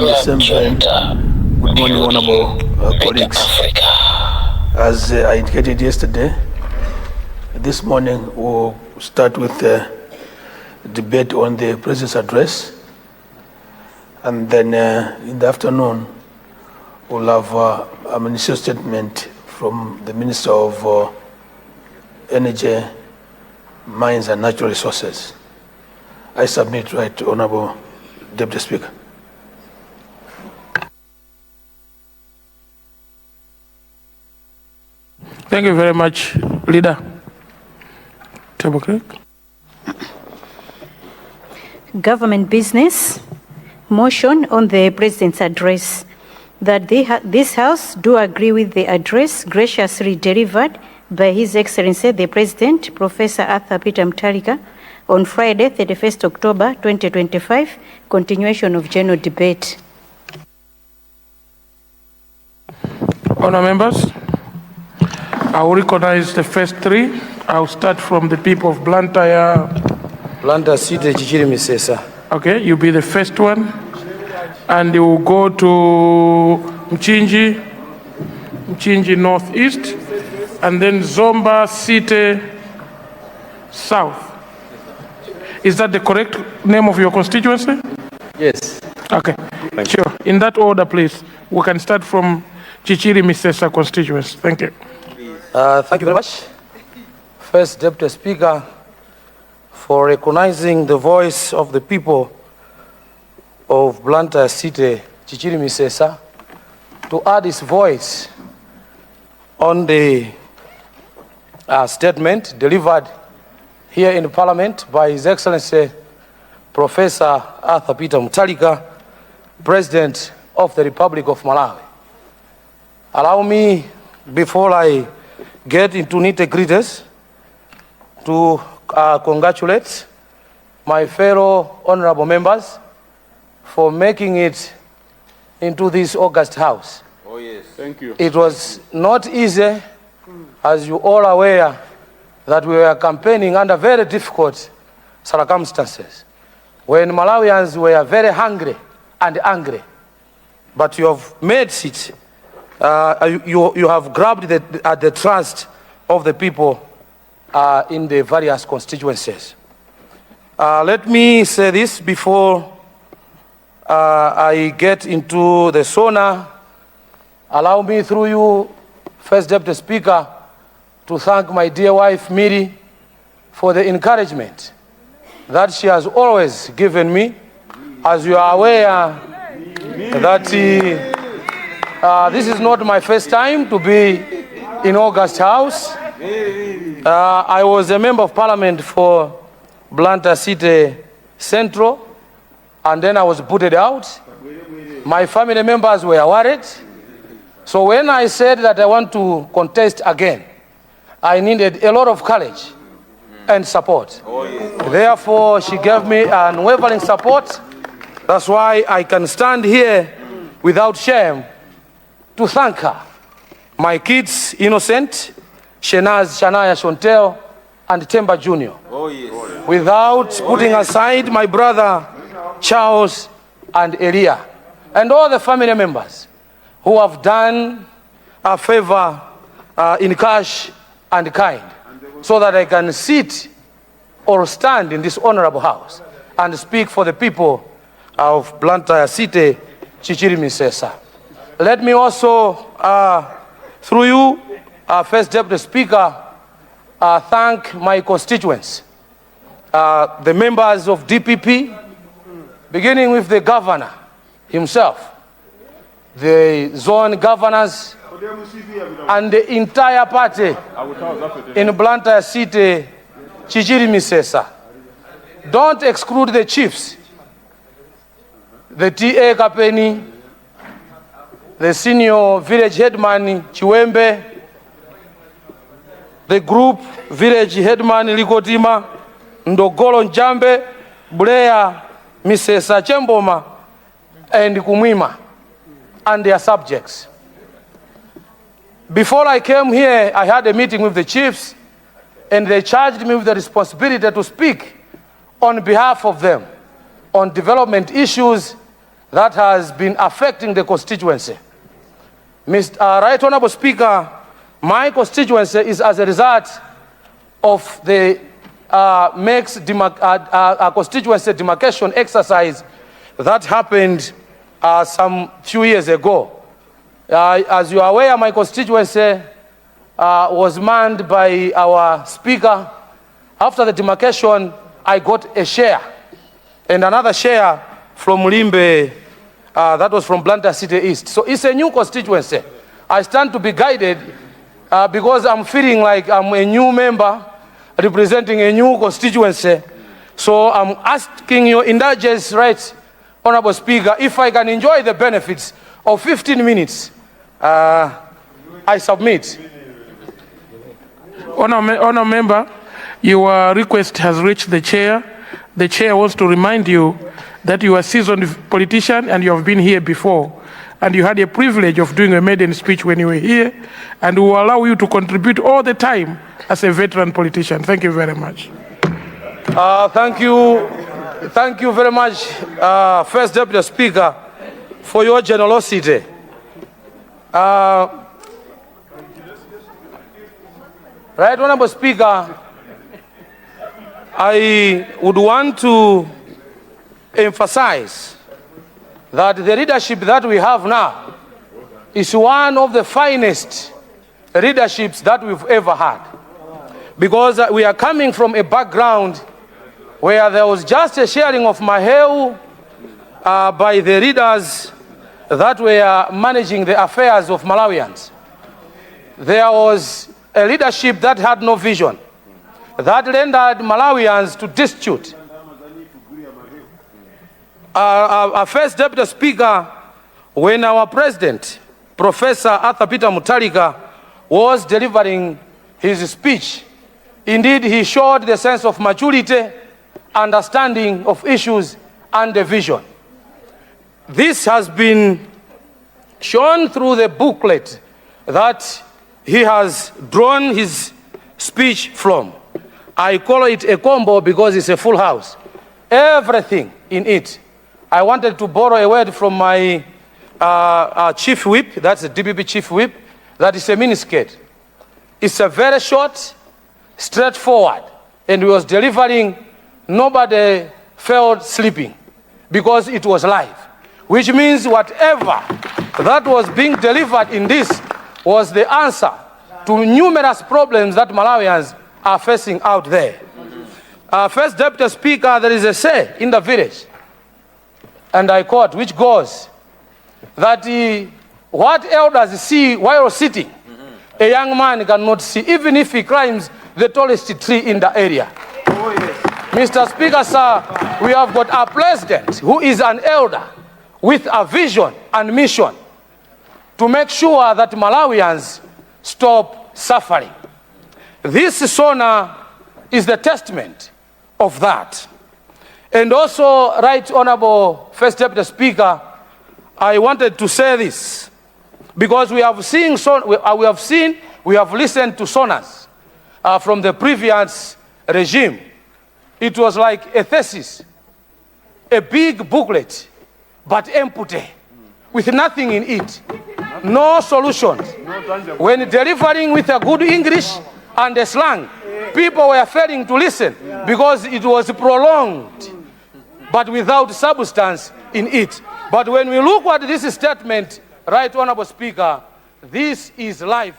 Assembly. Good morning, honorable colleagues. As I indicated yesterday, this morning we'll start with the debate on the President's address, and then in the afternoon we'll have a ministerial statement from the Minister of Energy, Mines and Natural Resources. I submit, right, Honorable Deputy Speaker. Thank you very much, Leader. Table clerk. Government business. Motion on the President's address. That this House do agree with the address graciously delivered by His Excellency the President, Professor Arthur Peter Mutharika, on Friday, 31st October 2025, continuation of general debate. Honour members, I will recognize the first three. I'll start from the people of Blantyre. Blantyre City, Chichiri Misesa. Okay, you'll be the first one. And you will go to Mchinji Northeast, and then Zomba City South. Is that the correct name of your constituency? Yes. Okay, sure. In that order, please. We can start from Chichiri Misesa constituency. Thank you. Thank you very much. First, Deputy Speaker, for recognizing the voice of the people of Blantyre City, Chichiri Misesa, to add his voice on the statement delivered here in Parliament by His Excellency Professor Arthur Peter Mutharika, President of the Republic of Malawi. Allow me, before I get into nitty-gritties, to congratulate my fellow honorable members for making it into this August House. Oh yes, thank you. It was not easy, as you all are aware, that we were campaigning under very difficult circumstances, when Malawians were very hungry and angry. But you have made it, you have grabbed the trust of the people in the various constituencies. Let me say this before I get into the sauna. Allow me, through you, First Deputy Speaker, to thank my dear wife, Miri, for the encouragement that she has always given me. As you are aware, that this is not my first time to be in August House. I was a member of Parliament for Blantyre City Central, and then I was booted out. My family members were worried. So when I said that I want to contest again, I needed a lot of courage and support. Therefore, she gave me unwavering support. That's why I can stand here without shame to thank her. My kids, Innocent, Shenaz, Shania, Shontel, and Temba Jr. Without putting aside my brother, Charles, and Elia, and all the family members who have done a favor in cash and kind, so that I can sit or stand in this honorable house and speak for the people of Blantyre City, Chichiri Misesa. Let me also, through you, First Deputy Speaker, thank my constituents, the members of DPP, beginning with the governor himself, the zone governors, and the entire party in Blantyre City, Chichiri Misesa. Don't exclude the chiefs, the TA Kapeni, the senior village headman Chiwembe, the group village headman Likotima, Ndogolo Njambe, Bulea, Misesa Chemboma, and Kumwima, and their subjects. Before I came here, I had a meeting with the chiefs, and they charged me with the responsibility to speak on behalf of them on development issues that has been affecting the constituency. Right Honorable Speaker, my constituency is as a result of the constituency demarcation exercise that happened some few years ago. As you are aware, my constituency was manned by our speaker. After the demarcation, I got a share and another share from Mulimbe, that was from Banda City East. So it's a new constituency. I stand to be guided because I'm feeling like I'm a new member representing a new constituency. So I'm asking your indulgence, right, Honorable Speaker, if I can enjoy the benefits of 15 minutes, I submit. Honour Member, your request has reached the chair. The chair wants to remind you that you are a seasoned politician and you have been here before. And you had a privilege of doing a maiden speech when you were here. And we will allow you to contribute all the time as a veteran politician. Thank you very much. Thank you. Thank you very much, First Deputy Speaker, for your generosity. Right Honorable Speaker, I would want to emphasize that the leadership that we have now is one of the finest leaderships that we've ever had. Because we are coming from a background where there was just a sharing of maheu by the leaders that were managing the affairs of Malawians. There was a leadership that had no vision, that rendered Malawians to destitute. Our First Deputy Speaker, when our President, Professor Arthur Peter Mutharika, was delivering his speech, indeed he showed the sense of maturity, understanding of issues, and the vision. This has been shown through the booklet that he has drawn his speech from. I call it a combo because it's a full house. Everything in it. I wanted to borrow a word from my chief whip, that's the DPP chief whip, that is a miniskirt. It's a very short, straightforward, and he was delivering, nobody felt sleeping because it was live, which means whatever that was being delivered in this was the answer to numerous problems that Malawians are facing out there. First Deputy Speaker, there is a say in the village, and I quote, which goes that what elders see while sitting, a young man cannot see, even if he climbs the tallest tree in the area. Oh, yes. Mr. Speaker, sir, we have got a president who is an elder with a vision and mission to make sure that Malawians stop suffering. This SONA is the testament of that. And also, Right Honorable First Deputy Speaker, I wanted to say this because we have listened to SONAs from the previous regime. It was like a thesis, a big booklet, but empty, with nothing in it, no solutions. When delivering with a good English and a slang, people were failing to listen because it was prolonged, but without substance in it. But when we look at this statement, Right Honorable Speaker, this is life.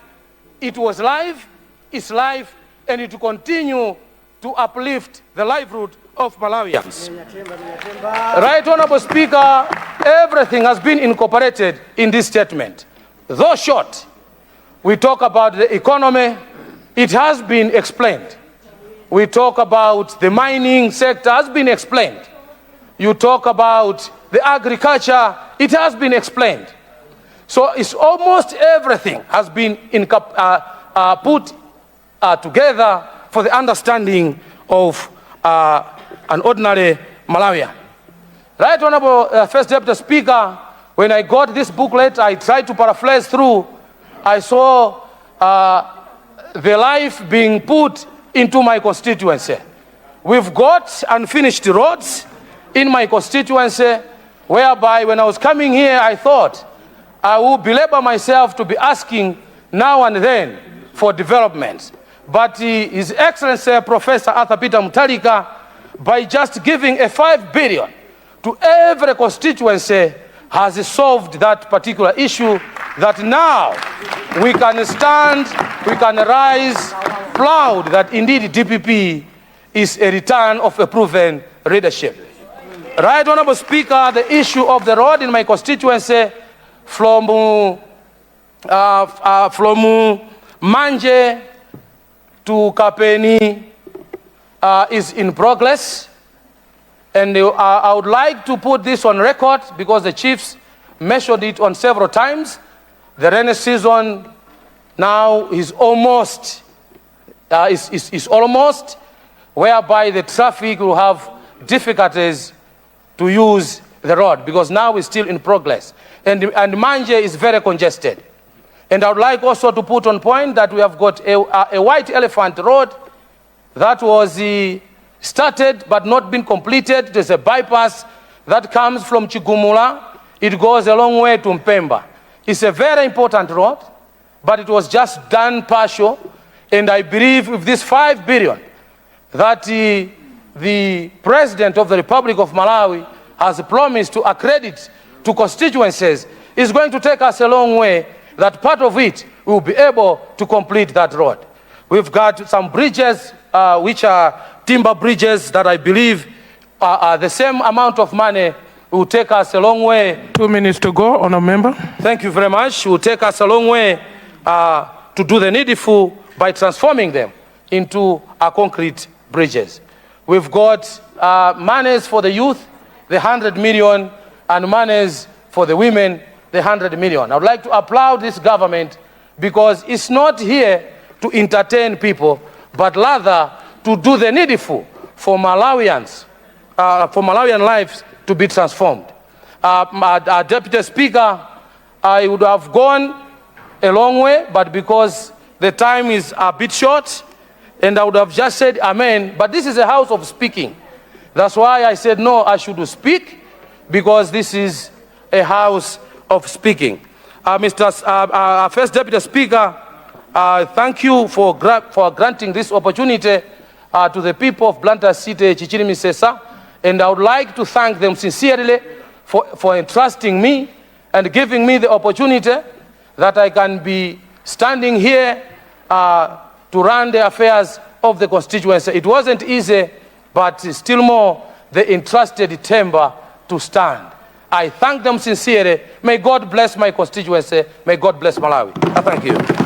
It was life, it's life, and it will continue to uplift the livelihood of Malawians. Right Honorable Speaker, everything has been incorporated in this statement. Though short, we talk about the economy, it has been explained. We talk about the mining sector, has been explained. You talk about the agriculture, it has been explained. So it's almost everything has been put together for the understanding of an ordinary Malawian. Right Honorable First Deputy Speaker, when I got this booklet, I tried to paraphrase through. I saw the life being put into my constituency. We've got unfinished roads in my constituency. whereby when I was coming here, I thought I would belabor myself to be asking now and then for developments. But His Excellency Professor Arthur Peter Mutharika, by just giving a 5 billion to every constituency, has solved that particular issue, that now we can stand, we can rise proud that indeed DPP is a return of a proven leadership. Right, Honorable Speaker, the issue of the road in my constituency from Manje to Kapeni is in progress. And I would like to put this on record because the chiefs mentioned it on several times. The rainy season now is almost, whereby the traffic will have difficulties to use the road because now it's still in progress. And Manje is very congested. And I would like also to put on point that we have got a white elephant road that was started but not been completed. There's a bypass that comes from Chigumula. It goes a long way to Mpemba. It's a very important road, but it was just done partial. And I believe with this 5 billion that the President of the Republic of Malawi has promised to accredit to constituencies is going to take us a long way, that part of it we will be able to complete that road. We've got some bridges which are timber bridges that I believe are the same amount of money will take us a long way. 2 minutes to go, Honourable Member. Thank you very much. It will take us a long way to do the needful by transforming them into concrete bridges. We've got monies for the youth, the 100 million, and monies for the women, the 100 million. I would like to applaud this government because it's not here to entertain people, but rather to do the needful for Malawians, for Malawian lives to be transformed. Deputy Speaker, I would have gone a long way, but because the time is a bit short, and I would have just said amen, but this is a house of speaking. That's why I said no, I should speak, because this is a house of speaking. Mr. First Deputy Speaker, thank you for granting this opportunity to the people of Banda City, Chichirimi Sesa, and I would like to thank them sincerely for entrusting me and giving me the opportunity that I can be standing here to run the affairs of the constituency. It wasn't easy, but still more, they entrusted timber to stand. I thank them sincerely. May God bless my constituency. May God bless Malawi. Thank you.